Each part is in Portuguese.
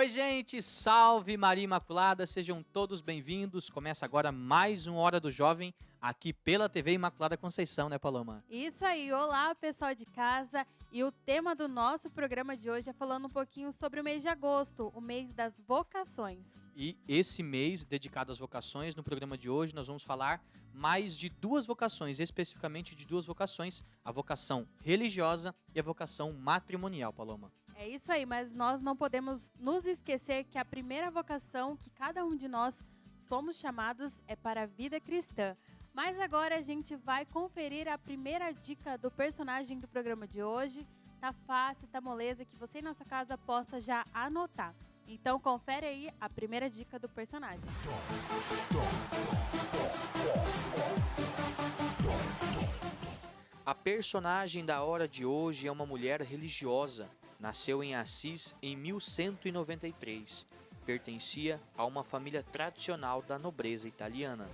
Oi, gente! Salve Maria Imaculada! Sejam todos bem-vindos. Começa agora mais um Hora do Jovem aqui pela TV Imaculada Conceição, né, Paloma? Isso aí, olá pessoal de casa, e o tema do nosso programa de hoje é falando um pouquinho sobre o mês de agosto, o mês das vocações. E esse mês dedicado às vocações, no programa de hoje nós vamos falar mais de duas vocações, especificamente de duas vocações, a vocação religiosa e a vocação matrimonial, Paloma. É isso aí, mas nós não podemos nos esquecer que a primeira vocação que cada um de nós somos chamados é para a vida cristã. Mas agora a gente vai conferir a primeira dica do personagem do programa de hoje. Tá fácil, tá moleza, que você em nossa casa possa já anotar. Então confere aí a primeira dica do personagem. A personagem da hora de hoje é uma mulher religiosa. Nasceu em Assis em 1193. Pertencia a uma família tradicional da nobreza italiana.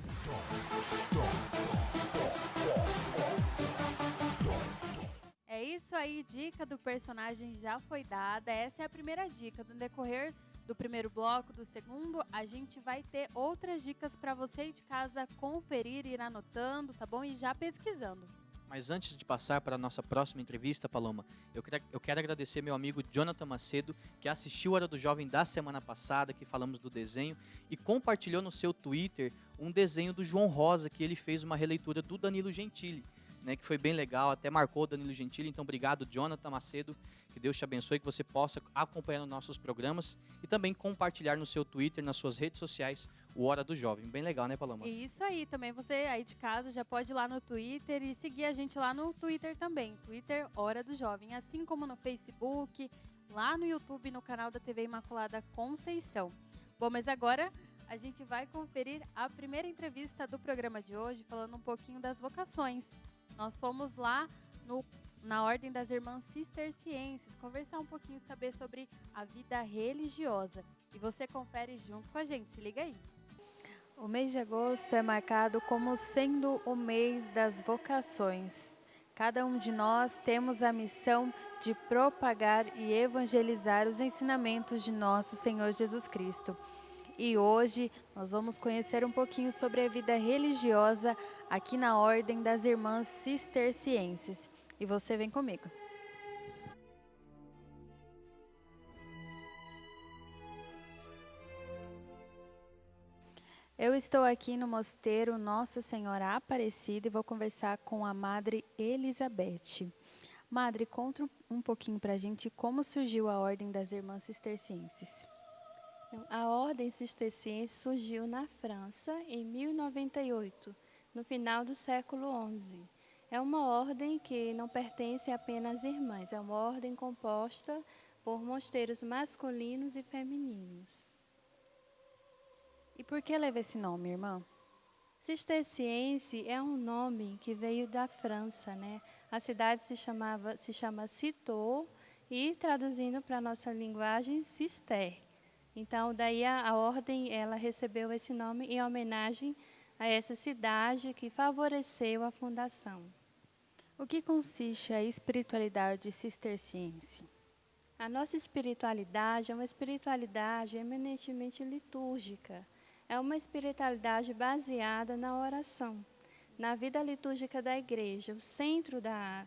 É isso aí, dica do personagem já foi dada. Essa é a primeira dica. No decorrer do primeiro bloco, do segundo, a gente vai ter outras dicas para você aí de casa conferir, ir anotando, tá bom? E já pesquisando. Mas antes de passar para a nossa próxima entrevista, Paloma, eu quero agradecer meu amigo Jonathan Macedo, que assistiu a Hora do Jovem da semana passada, que falamos do desenho, e compartilhou no seu Twitter um desenho do João Rosa, que ele fez uma releitura do Danilo Gentili, né, que foi bem legal, até marcou o Danilo Gentili. Então, obrigado, Jonathan Macedo, que Deus te abençoe, que você possa acompanhar os nossos programas e também compartilhar no seu Twitter, nas suas redes sociais, o Hora do Jovem. Bem legal, né, Paloma? Isso aí, também você aí de casa já pode ir lá no Twitter e seguir a gente lá no Twitter também, Twitter Hora do Jovem, assim como no Facebook, lá no YouTube, no canal da TV Imaculada Conceição. Bom, mas agora a gente vai conferir a primeira entrevista do programa de hoje, falando um pouquinho das vocações. Nós fomos lá na Ordem das Irmãs Cistercienses conversar um pouquinho, saber sobre a vida religiosa. E você confere junto com a gente, se liga aí. O mês de agosto é marcado como sendo o mês das vocações. Cada um de nós temos a missão de propagar e evangelizar os ensinamentos de nosso Senhor Jesus Cristo. E hoje nós vamos conhecer um pouquinho sobre a vida religiosa aqui na Ordem das Irmãs Cistercienses. E você vem comigo. Eu estou aqui no mosteiro Nossa Senhora Aparecida e vou conversar com a Madre Elizabeth. Madre, conta um pouquinho para a gente como surgiu a Ordem das Irmãs Cistercienses. A Ordem Cisterciense surgiu na França em 1098, no final do século XI. É uma ordem que não pertence apenas às irmãs, é uma ordem composta por mosteiros masculinos e femininos. E por que leva esse nome, irmã? Cisterciense é um nome que veio da França, né? A cidade se chama Citeaux e, traduzindo para a nossa linguagem, Cister. Então, daí a ordem ela recebeu esse nome em homenagem a essa cidade que favoreceu a fundação. O que consiste a espiritualidade cisterciense? A nossa espiritualidade é uma espiritualidade eminentemente litúrgica. É uma espiritualidade baseada na oração, na vida litúrgica da igreja. O centro da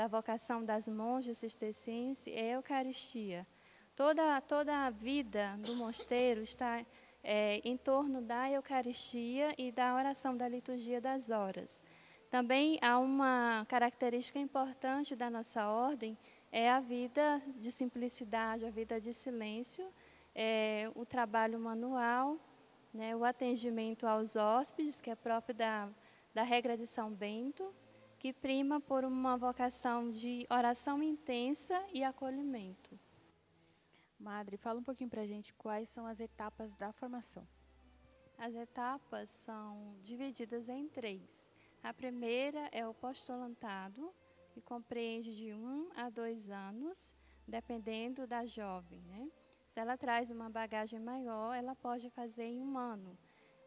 vocação das monjas cistercienses é a Eucaristia. Toda a vida do mosteiro está em torno da Eucaristia e da oração da liturgia das horas. Também há uma característica importante da nossa ordem, é a vida de simplicidade, a vida de silêncio, o trabalho manual, né, o atendimento aos hóspedes, que é próprio da regra de São Bento, que prima por uma vocação de oração intensa e acolhimento. Madre, fala um pouquinho para a gente quais são as etapas da formação. As etapas são divididas em 3. A primeira é o postulantado, que compreende de 1 a 2 anos, dependendo da jovem, né? Se ela traz uma bagagem maior, ela pode fazer em 1 ano,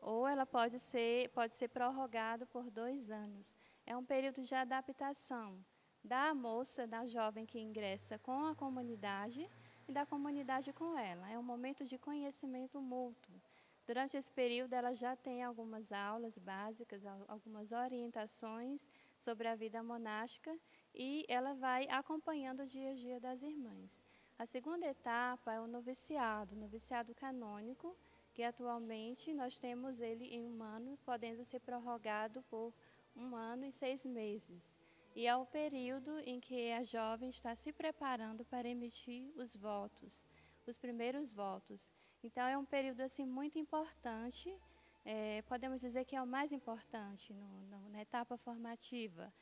ou ela pode ser prorrogado por 2 anos. É um período de adaptação da moça, da jovem que ingressa com a comunidade, e da comunidade com ela. É um momento de conhecimento mútuo. Durante esse período, ela já tem algumas aulas básicas, algumas orientações sobre a vida monástica e ela vai acompanhando o dia a dia das irmãs. A segunda etapa é o noviciado canônico, que atualmente nós temos ele em 1 ano, podendo ser prorrogado por 1 ano e 6 meses. E é o período em que a jovem está se preparando para emitir os votos, os primeiros votos. Então, é um período assim, muito importante, podemos dizer que é o mais importante na etapa formativa,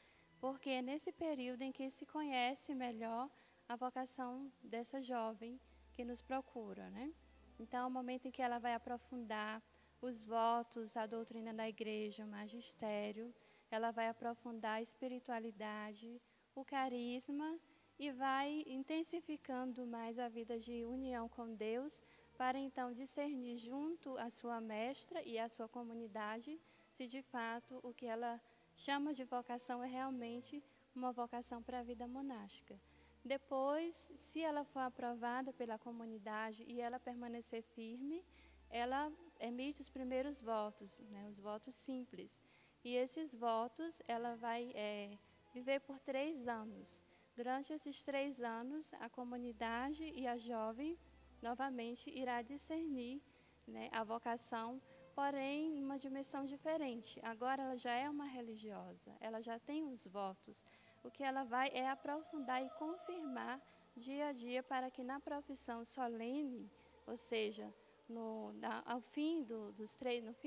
porque é nesse período em que se conhece melhor a vocação dessa jovem que nos procura, né? Então, é o momento em que ela vai aprofundar os votos, a doutrina da igreja, o magistério, ela vai aprofundar a espiritualidade, o carisma e vai intensificando mais a vida de união com Deus, para então discernir junto à sua mestra e à sua comunidade se de fato o que ela chama de vocação é realmente uma vocação para a vida monástica. Depois, se ela for aprovada pela comunidade e ela permanecer firme, ela emite os primeiros votos, né, os votos simples. E esses votos ela vai viver por 3 anos. Durante esses 3 anos, a comunidade e a jovem novamente irá discernir, né, a vocação, porém numa dimensão diferente. Agora ela já é uma religiosa, ela já tem os votos. O que ela vai é aprofundar e confirmar dia a dia para que na profissão solene, ou seja, no fim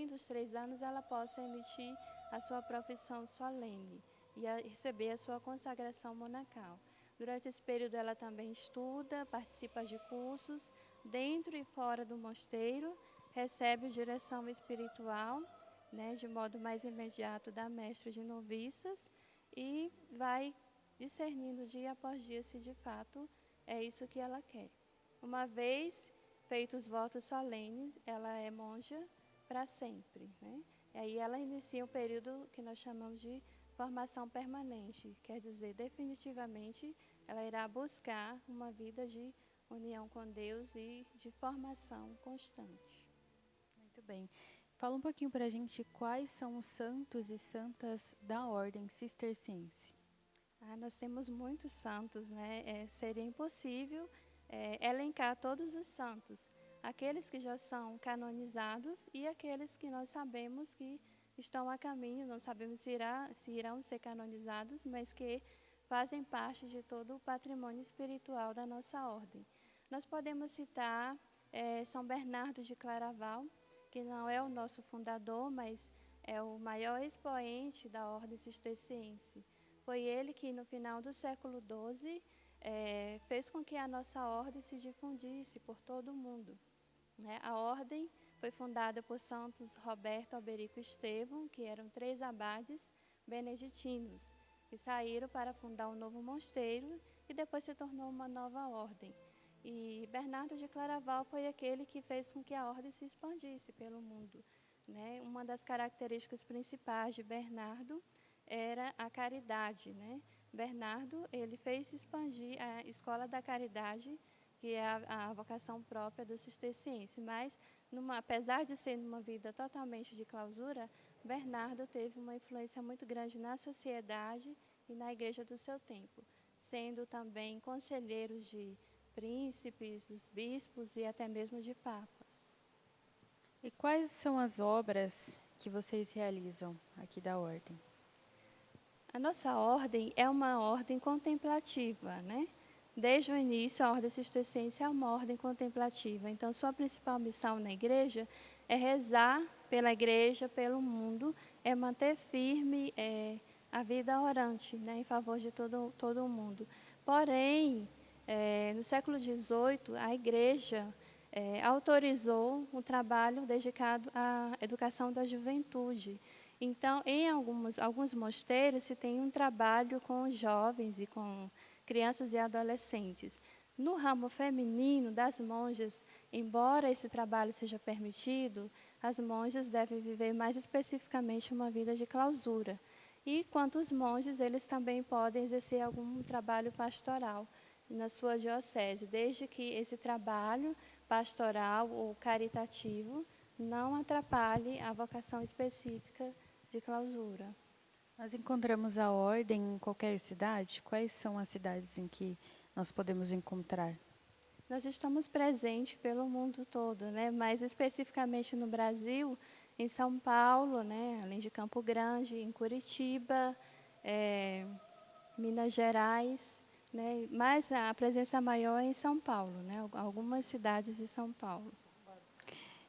dos 3 anos, ela possa emitir a sua profissão solene e receber a sua consagração monacal. Durante esse período ela também estuda, participa de cursos dentro e fora do mosteiro, recebe direção espiritual, né, de modo mais imediato da mestra de noviças e vai discernindo dia após dia se de fato é isso que ela quer. Uma vez feitos os votos solenes, ela é monja para sempre, né? E aí ela inicia um período que nós chamamos de formação permanente, quer dizer, definitivamente ela irá buscar uma vida de união com Deus e de formação constante. Muito bem. Fala um pouquinho para a gente quais são os santos e santas da ordem cisterciense. Nós temos muitos santos, né? Seria impossível elencar todos os santos, aqueles que já são canonizados e aqueles que nós sabemos que estão a caminho, não sabemos se irão ser canonizados, mas que fazem parte de todo o patrimônio espiritual da nossa ordem. Nós podemos citar São Bernardo de Claraval, que não é o nosso fundador, mas é o maior expoente da ordem cisterciense. Foi ele que, no final do século XII, fez com que a nossa ordem se difundisse por todo o mundo, né? A ordem foi fundada por Santos Roberto, Alberico e Estevão, que eram 3 abades beneditinos, que saíram para fundar um novo mosteiro e depois se tornou uma nova ordem. E Bernardo de Claraval foi aquele que fez com que a ordem se expandisse pelo mundo, né? Uma das características principais de Bernardo era a caridade, né? Bernardo, ele fez expandir a escola da caridade, que é a vocação própria do cisterciense, mas apesar de ser numa vida totalmente de clausura, Bernardo teve uma influência muito grande na sociedade e na igreja do seu tempo, sendo também conselheiro de príncipes, dos bispos e até mesmo de papas. E quais são as obras que vocês realizam aqui da ordem? A nossa ordem é uma ordem contemplativa, né? Desde o início, a ordem cisterciense é uma ordem contemplativa. Então, sua principal missão na igreja é rezar pela igreja, pelo mundo, é manter firme a vida orante, né, em favor de todo o mundo. Porém, no século XVIII, a igreja autorizou um trabalho dedicado à educação da juventude. Então, em alguns mosteiros, se tem um trabalho com jovens e com crianças e adolescentes. No ramo feminino das monjas, embora esse trabalho seja permitido, as monjas devem viver mais especificamente uma vida de clausura. E quanto os monges, eles também podem exercer algum trabalho pastoral. na sua diocese, desde que esse trabalho pastoral ou caritativo não atrapalhe a vocação específica de clausura. Nós encontramos a ordem em qualquer cidade? Quais são as cidades em que nós podemos encontrar? Nós estamos presentes pelo mundo todo, né? Mais especificamente no Brasil, em São Paulo, né? Além de Campo Grande, em Curitiba, Minas Gerais, né? Mas a presença maior é em São Paulo, né? Algumas cidades de São Paulo.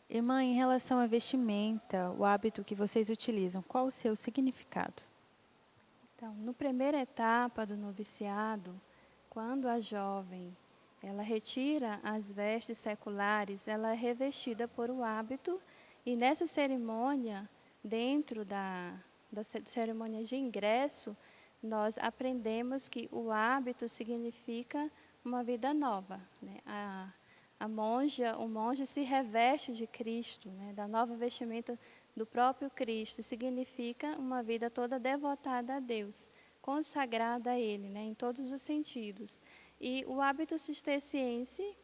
Irmã, em relação à vestimenta, o hábito que vocês utilizam, qual o seu significado? Então, na primeira etapa do noviciado, quando a jovem ela retira as vestes seculares, ela é revestida por o hábito, e nessa cerimônia, dentro da cerimônia de ingresso, nós aprendemos que o hábito significa uma vida nova, né? O monge se reveste de Cristo, né? Da nova vestimenta do próprio Cristo, significa uma vida toda devotada a Deus, consagrada a Ele, né? Em todos os sentidos. E o hábito cisterciense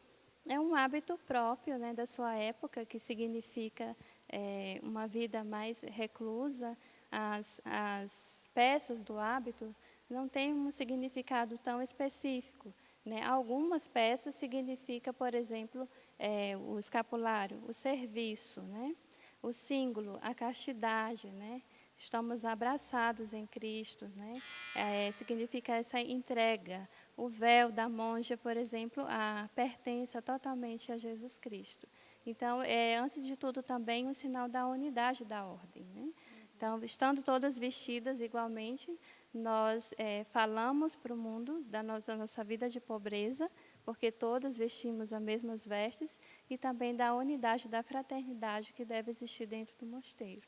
é um hábito próprio, né, da sua época, que significa uma vida mais reclusa. As peças do hábito não têm um significado tão específico, né? Algumas peças significam, por exemplo, o escapulário, o serviço, né? O símbolo, a castidade, né? Estamos abraçados em Cristo, né? Significa essa entrega. O véu da monja, por exemplo, pertence totalmente a Jesus Cristo. Então, antes de tudo, também um sinal da unidade da ordem, né? Então, estando todas vestidas igualmente, nós falamos para o mundo da nossa vida de pobreza, porque todas vestimos as mesmas vestes, e também da unidade, da fraternidade que deve existir dentro do mosteiro.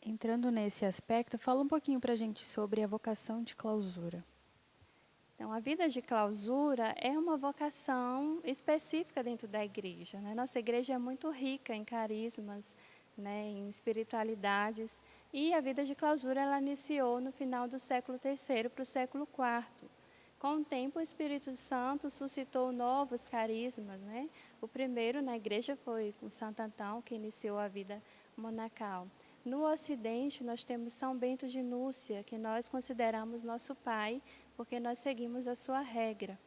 Entrando nesse aspecto, fala um pouquinho para a gente sobre a vocação de clausura. Então, a vida de clausura é uma vocação específica dentro da igreja, né? Nossa igreja é muito rica em carismas, né, em espiritualidades, e a vida de clausura ela iniciou no final do século III para o século IV. Com o tempo, o Espírito Santo suscitou novos carismas, né? O primeiro na igreja foi o Santo Antão, que iniciou a vida monacal. No Ocidente, nós temos São Bento de Núrcia, que nós consideramos nosso pai, porque nós seguimos a sua regra.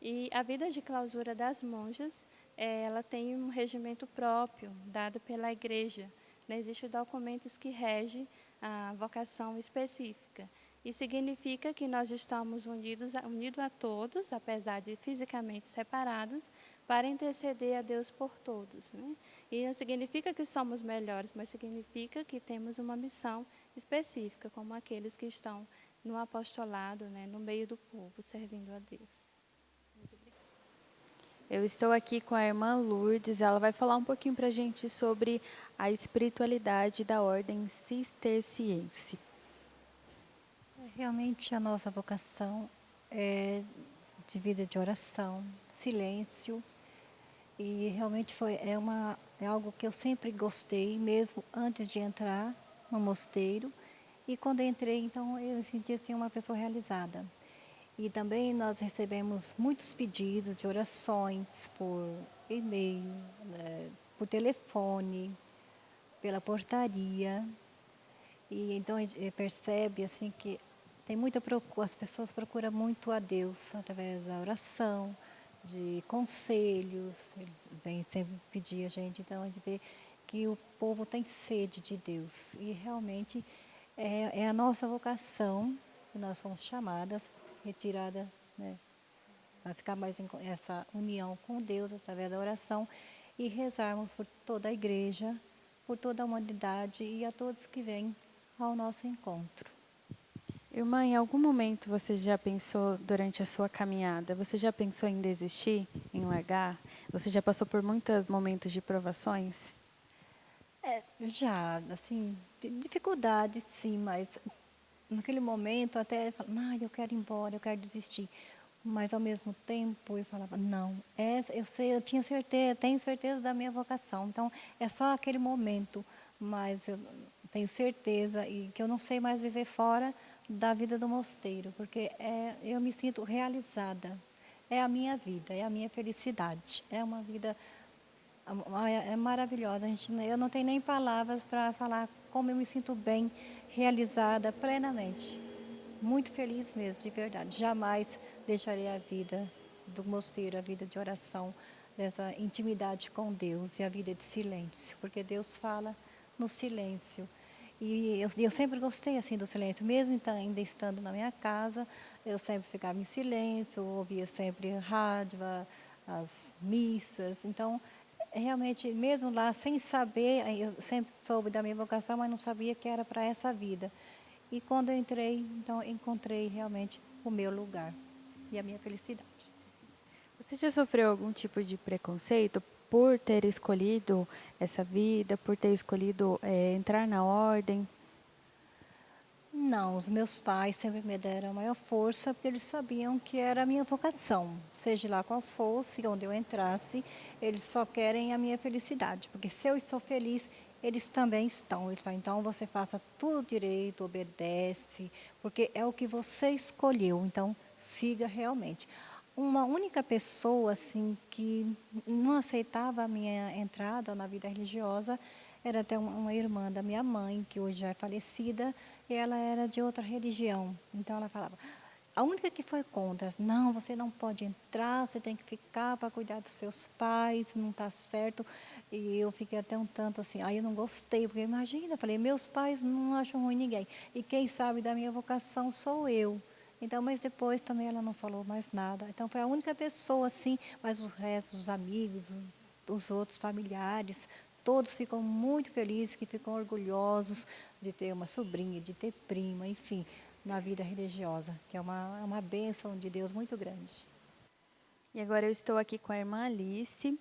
E a vida de clausura das monjas, ela tem um regimento próprio, dado pela igreja. Não existem documentos que regem a vocação específica. E significa que nós estamos unidos a todos, apesar de fisicamente separados, para interceder a Deus por todos, né? E não significa que somos melhores, mas significa que temos uma missão específica, como aqueles que estão no apostolado, né, no meio do povo, servindo a Deus. Eu estou aqui com a irmã Lourdes, ela vai falar um pouquinho para a gente sobre a espiritualidade da ordem cisterciense. Realmente a nossa vocação é de vida de oração, silêncio, e realmente é algo que eu sempre gostei, mesmo antes de entrar no mosteiro, e quando entrei, então, eu me senti assim uma pessoa realizada. E também nós recebemos muitos pedidos de orações por e-mail, né, por telefone, pela portaria. E então a gente percebe assim que tem muita procura, as pessoas procuram muito a Deus através da oração, de conselhos, eles vêm sempre pedir a gente. Então a gente vê que o povo tem sede de Deus. E realmente é a nossa vocação, que nós fomos chamadas, retirada, né, para ficar mais em essa união com Deus através da oração e rezarmos por toda a igreja, por toda a humanidade e a todos que vêm ao nosso encontro. Irmã, em algum momento você já pensou, durante a sua caminhada, você já pensou em desistir, em largar? Você já passou por muitos momentos de provações? Já, assim, dificuldades sim, mas naquele momento até falava, eu quero ir embora, eu quero desistir. Mas ao mesmo tempo eu falava, não, eu tinha certeza, tenho certeza da minha vocação. Então é só aquele momento, mas eu tenho certeza e que eu não sei mais viver fora da vida do mosteiro, porque eu me sinto realizada. é a minha vida, é a minha felicidade. É uma vida é maravilhosa. Eu não tenho nem palavras para falar como eu me sinto bem, realizada plenamente. Muito feliz mesmo, de verdade. Jamais deixarei a vida do mosteiro, a vida de oração, dessa intimidade com Deus e a vida de silêncio, porque Deus fala no silêncio. E eu sempre gostei assim do silêncio, mesmo então, ainda estando na minha casa, eu sempre ficava em silêncio, ouvia sempre rádio, as missas. Então, realmente, mesmo lá, sem saber, eu sempre soube da minha vocação, mas não sabia que era para essa vida. E quando eu entrei, então, encontrei realmente o meu lugar e a minha felicidade. Você já sofreu algum tipo de preconceito por ter escolhido essa vida, por ter escolhido entrar na ordem? Não, os meus pais sempre me deram a maior força, porque eles sabiam que era a minha vocação. Seja lá qual fosse, onde eu entrasse, eles só querem a minha felicidade. Porque se eu estou feliz, eles também estão. Eles falam, então você faça tudo direito, obedece, porque é o que você escolheu. Então, siga realmente. Uma única pessoa, assim, que não aceitava a minha entrada na vida religiosa, era até uma irmã da minha mãe, que hoje já é falecida, e ela era de outra religião. Então ela falava, a única que foi contra, não, você não pode entrar, você tem que ficar para cuidar dos seus pais, não está certo. E eu fiquei até um tanto assim, aí eu não gostei, porque imagina, eu falei, meus pais não acham ruim ninguém. E quem sabe da minha vocação sou eu. Então, mas depois também ela não falou mais nada. Então foi a única pessoa assim, mas o resto, os amigos, os outros familiares, todos ficam muito felizes, que ficam orgulhosos de ter uma sobrinha, de ter prima, enfim, na vida religiosa, que é uma bênção de Deus muito grande. E agora eu estou aqui com a irmã Alice,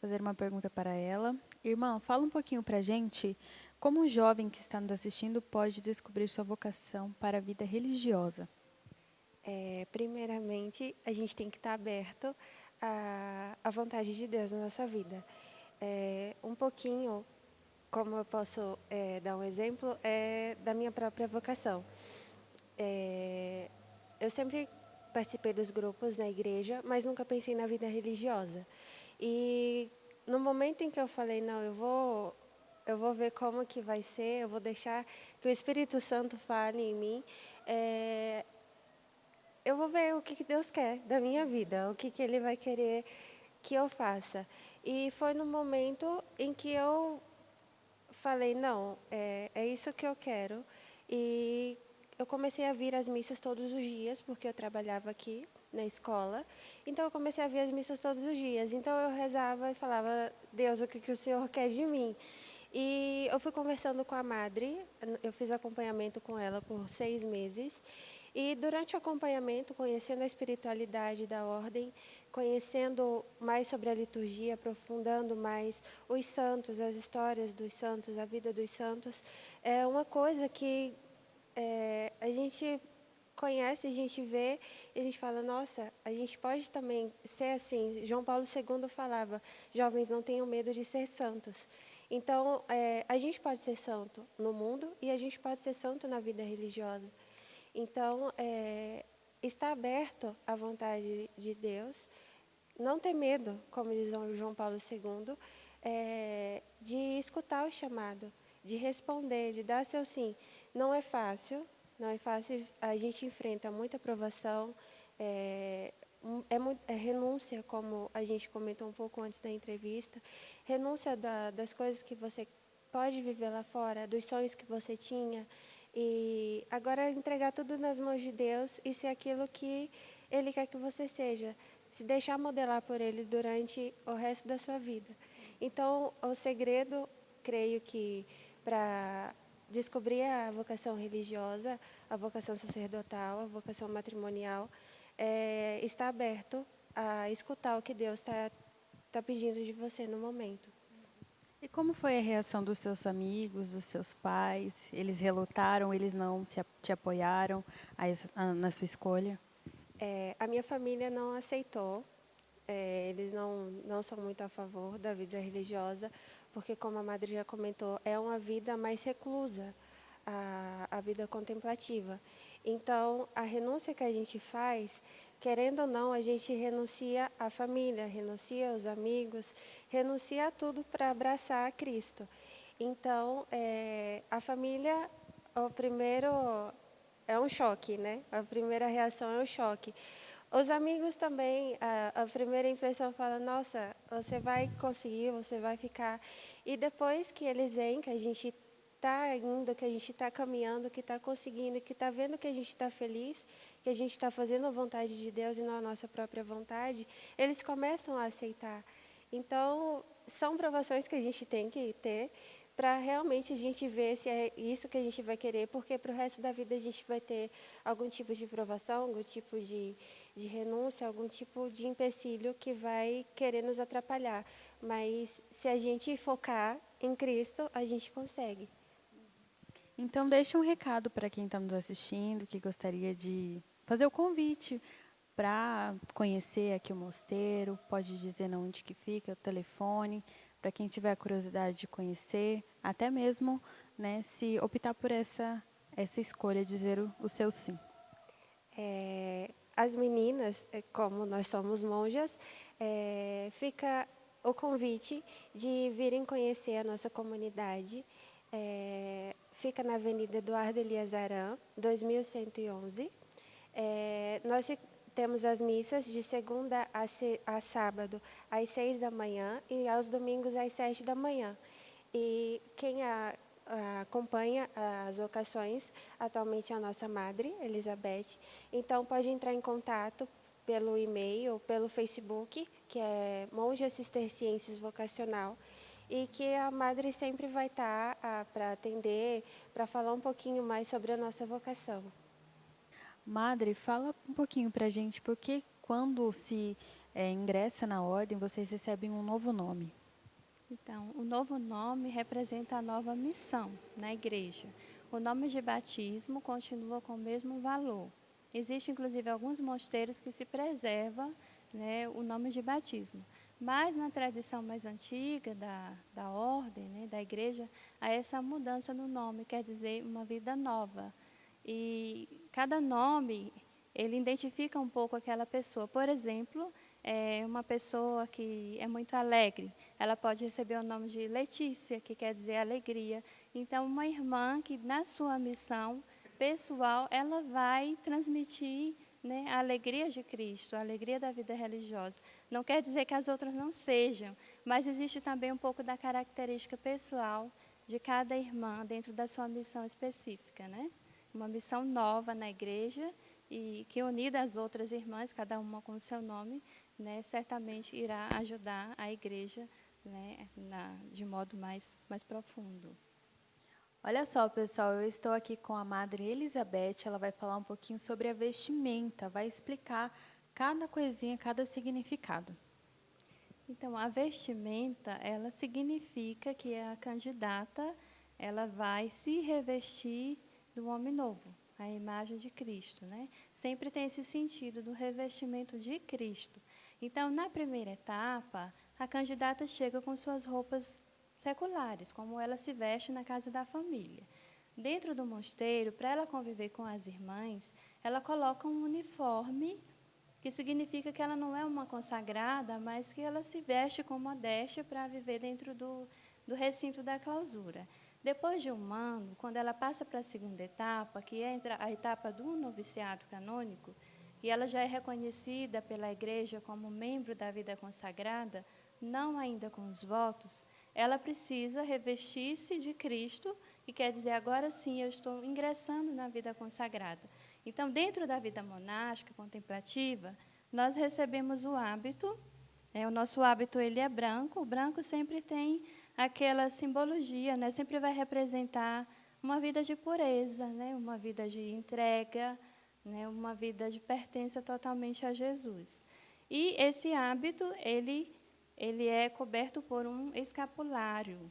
fazer uma pergunta para ela. Irmã, fala um pouquinho para a gente como um jovem que está nos assistindo pode descobrir sua vocação para a vida religiosa. Primeiramente, a gente tem que estar aberto à vontade de Deus na nossa vida. Um pouquinho, como eu posso dar um exemplo, da minha própria vocação. Eu sempre participei dos grupos na igreja, mas nunca pensei na vida religiosa. E no momento em que eu falei, não, eu vou ver como que vai ser, eu vou deixar que o Espírito Santo fale em mim, eu vou ver o que Deus quer da minha vida, o que Ele vai querer que eu faça. E foi no momento em que eu falei, não, é isso que eu quero. E eu comecei a vir às missas todos os dias, porque eu trabalhava aqui na escola. Então, eu comecei a vir às missas todos os dias. Então, eu rezava e falava, Deus, o que o Senhor quer de mim? E eu fui conversando com a madre, eu fiz acompanhamento com ela por 6 meses. E durante o acompanhamento, conhecendo a espiritualidade da ordem, conhecendo mais sobre a liturgia, aprofundando mais os santos, as histórias dos santos, a vida dos santos, é uma coisa que a gente conhece, a gente vê e a gente fala, nossa, a gente pode também ser assim. João Paulo II falava, jovens, não tenham medo de ser santos. Então, a gente pode ser santo no mundo e a gente pode ser santo na vida religiosa. Então, estar aberto à vontade de Deus, não ter medo, como diz João Paulo II, de escutar o chamado, de responder, de dar seu sim. Não é fácil, a gente enfrenta muita provação, renúncia, como a gente comentou um pouco antes da entrevista, renúncia das coisas que você pode viver lá fora, dos sonhos que você tinha, e agora entregar tudo nas mãos de Deus e ser aquilo que Ele quer que você seja, se deixar modelar por Ele durante o resto da sua vida. Então, o segredo, creio que para descobrir a vocação religiosa, a vocação sacerdotal, a vocação matrimonial, estar aberto a escutar o que Deus está pedindo de você no momento. E como foi a reação dos seus amigos, dos seus pais? Eles relutaram, eles não te apoiaram na sua escolha? A minha família não aceitou. Eles não são muito a favor da vida religiosa, porque, como a madre já comentou, é uma vida mais reclusa, a vida contemplativa. Então, a renúncia que a gente faz querendo ou não, a gente renuncia à família, renuncia aos amigos, renuncia a tudo para abraçar a Cristo. Então, a família, o primeiro é um choque, né? A primeira reação é um choque. Os amigos também, a primeira impressão fala, nossa, você vai conseguir, você vai ficar. E depois que eles veem que a gente está indo, que a gente está caminhando, que está conseguindo, que está vendo que a gente está feliz, que a gente está fazendo a vontade de Deus e não a nossa própria vontade, eles começam a aceitar. Então, são provações que a gente tem que ter para realmente a gente ver se é isso que a gente vai querer, porque para o resto da vida a gente vai ter algum tipo de provação, algum tipo de renúncia, algum tipo de empecilho que vai querer nos atrapalhar. Mas se a gente focar em Cristo, a gente consegue. Então, deixa um recado para quem está nos assistindo, que gostaria de fazer o convite para conhecer aqui o mosteiro, pode dizer onde que fica, o telefone, para quem tiver curiosidade de conhecer, até mesmo, né, se optar por essa escolha, dizer o seu sim. As meninas, como nós somos monjas, fica o convite de virem conhecer a nossa comunidade. Fica na Avenida Eduardo Elias-Aran, 2111. Nós temos as missas de segunda a sábado, às 6 da manhã, e aos domingos, às 7 da manhã. E quem acompanha as vocações, atualmente é a nossa madre, Elizabeth. Então, pode entrar em contato pelo e-mail ou pelo Facebook, que é Monja Cistercienses Vocacional, e que a madre sempre vai estar para atender, para falar um pouquinho mais sobre a nossa vocação. Madre, fala um pouquinho para a gente, porque quando se ingressa na ordem, vocês recebem um novo nome. Então, o novo nome representa a nova missão na igreja. O nome de batismo continua com o mesmo valor. Existem, inclusive, alguns mosteiros que se preserva, né, o nome de batismo. Mas, na tradição mais antiga da ordem, né, da igreja, há essa mudança no nome, quer dizer, uma vida nova. E cada nome, ele identifica um pouco aquela pessoa. Por exemplo, uma pessoa que é muito alegre, ela pode receber o nome de Letícia, que quer dizer alegria. Então, uma irmã que, na sua missão pessoal, ela vai transmitir, né, a alegria de Cristo, a alegria da vida religiosa. Não quer dizer que as outras não sejam, mas existe também um pouco da característica pessoal de cada irmã dentro da sua missão específica, né? Uma missão nova na igreja e que, unida às outras irmãs, cada uma com o seu nome, né, certamente irá ajudar a igreja, né, de modo mais profundo. Olha só, pessoal, eu estou aqui com a Madre Elizabeth, ela vai falar um pouquinho sobre a vestimenta, vai explicar cada coisinha, cada significado. Então, a vestimenta, ela significa que a candidata, ela vai se revestir do homem novo, a imagem de Cristo, né? Sempre tem esse sentido do revestimento de Cristo. Então, na primeira etapa, a candidata chega com suas roupas seculares, como ela se veste na casa da família. Dentro do mosteiro, para ela conviver com as irmãs, ela coloca um uniforme, que significa que ela não é uma consagrada, mas que ela se veste com modéstia para viver dentro do recinto da clausura. Depois de um ano, quando ela passa para a segunda etapa, que é a etapa do noviciado canônico, e ela já é reconhecida pela igreja como membro da vida consagrada, não ainda com os votos, ela precisa revestir-se de Cristo, que quer dizer, agora sim eu estou ingressando na vida consagrada. Então, dentro da vida monástica, contemplativa, nós recebemos o hábito, o nosso hábito ele é branco, o branco sempre tem aquela simbologia, né? Sempre vai representar uma vida de pureza, né? Uma vida de entrega, né? Uma vida de pertença totalmente a Jesus. E esse hábito, ele é coberto por um escapulário.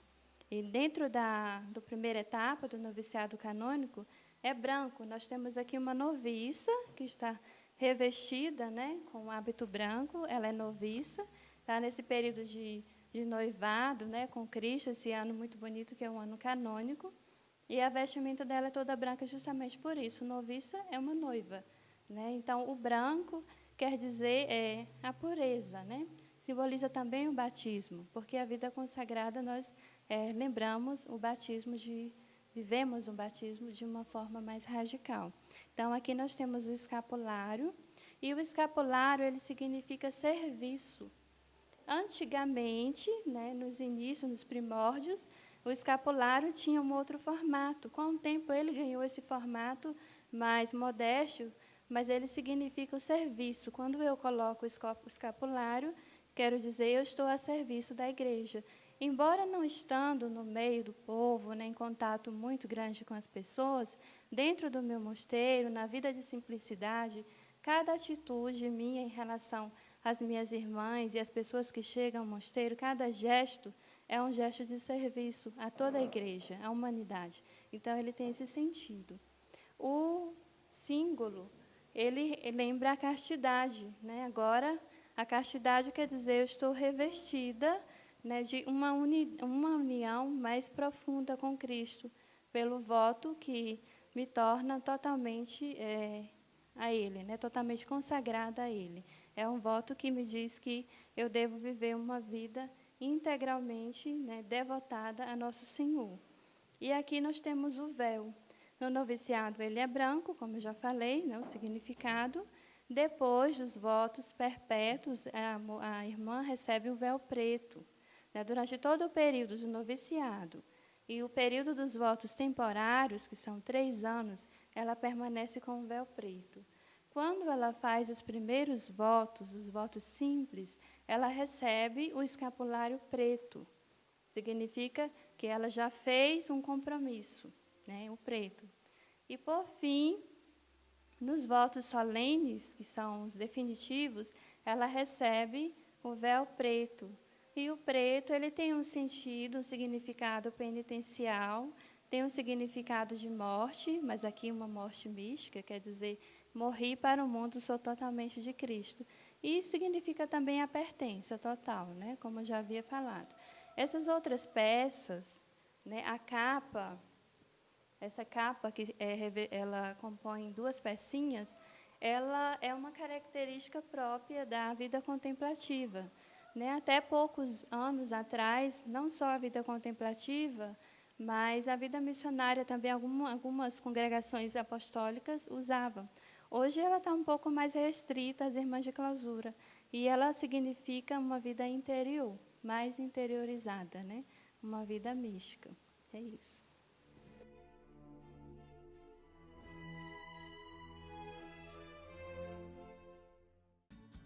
E dentro da primeira etapa do noviciado canônico, é branco. Nós temos aqui uma noviça que está revestida, né, com um hábito branco, ela é noviça, está nesse período de noivado, né, com Cristo, esse ano muito bonito, que é um ano canônico, e a vestimenta dela é toda branca justamente por isso. Noviça é uma noiva, né? Então, o branco quer dizer a pureza, né? Simboliza também o batismo, porque a vida consagrada nós lembramos o batismo vivemos o batismo de uma forma mais radical. Então, aqui nós temos o escapulário, e o escapulário ele significa serviço. Antigamente, né, nos inícios, nos primórdios, o escapulário tinha um outro formato. Com o tempo, ele ganhou esse formato mais modesto, mas ele significa o serviço. Quando eu coloco o escapulário, quero dizer, eu estou a serviço da igreja. Embora não estando no meio do povo, né, em contato muito grande com as pessoas, dentro do meu mosteiro, na vida de simplicidade, cada atitude minha em relação às minhas irmãs e às pessoas que chegam ao mosteiro, cada gesto é um gesto de serviço a toda a igreja, à humanidade. Então, ele tem esse sentido. O símbolo, ele lembra a castidade, né? Agora, a castidade quer dizer, eu estou revestida, né, de uma união mais profunda com Cristo, pelo voto que me torna totalmente a Ele, né, totalmente consagrada a Ele. É um voto que me diz que eu devo viver uma vida integralmente, né, devotada a Nosso Senhor. E aqui nós temos o véu. No noviciado ele é branco, como eu já falei, né, o significado. Depois dos votos perpétuos, a irmã recebe o véu preto. Durante todo o período do noviciado e o período dos votos temporários, que são 3 anos, ela permanece com o véu preto. Quando ela faz os primeiros votos, os votos simples, ela recebe o escapulário preto. Significa que ela já fez um compromisso, né, o preto. E, por fim, nos votos solenes, que são os definitivos, ela recebe o véu preto. E o preto ele tem um sentido, um significado penitencial, tem um significado de morte, mas aqui uma morte mística, quer dizer, morri para o mundo, sou totalmente de Cristo. E significa também a pertença total, né, como eu já havia falado. Essas outras peças, né, a capa, essa capa que ela compõe 2 pecinhas, ela é uma característica própria da vida contemplativa. Né, até poucos anos atrás, não só a vida contemplativa, mas a vida missionária também, algumas congregações apostólicas usavam. Hoje ela está um pouco mais restrita às irmãs de clausura, e ela significa uma vida interior, mais interiorizada, né? Uma vida mística. É isso.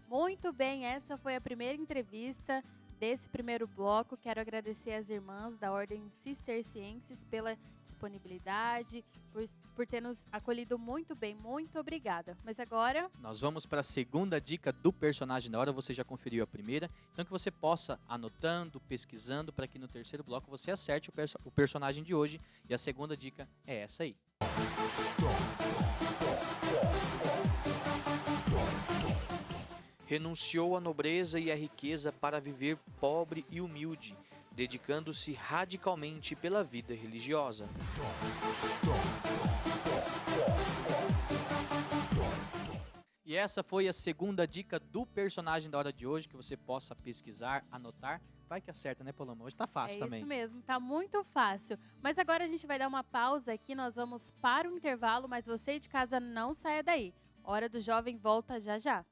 Muito bem, essa foi a primeira entrevista desse primeiro bloco. Quero agradecer às irmãs da Ordem Cistercienses pela disponibilidade, por ter nos acolhido muito bem. Muito obrigada. Mas agora... nós vamos para a segunda dica do personagem da hora. Você já conferiu a primeira, então que você possa anotando, pesquisando, para que no terceiro bloco você acerte o personagem de hoje. E a segunda dica é essa aí. Renunciou à nobreza e à riqueza para viver pobre e humilde, dedicando-se radicalmente pela vida religiosa. E essa foi a segunda dica do personagem da hora de hoje, que você possa pesquisar, anotar. Vai que acerta, né, Paloma? Hoje tá fácil também. É isso mesmo, tá muito fácil. Mas agora a gente vai dar uma pausa aqui, nós vamos para o intervalo, mas você de casa não saia daí. Hora do Jovem volta já já.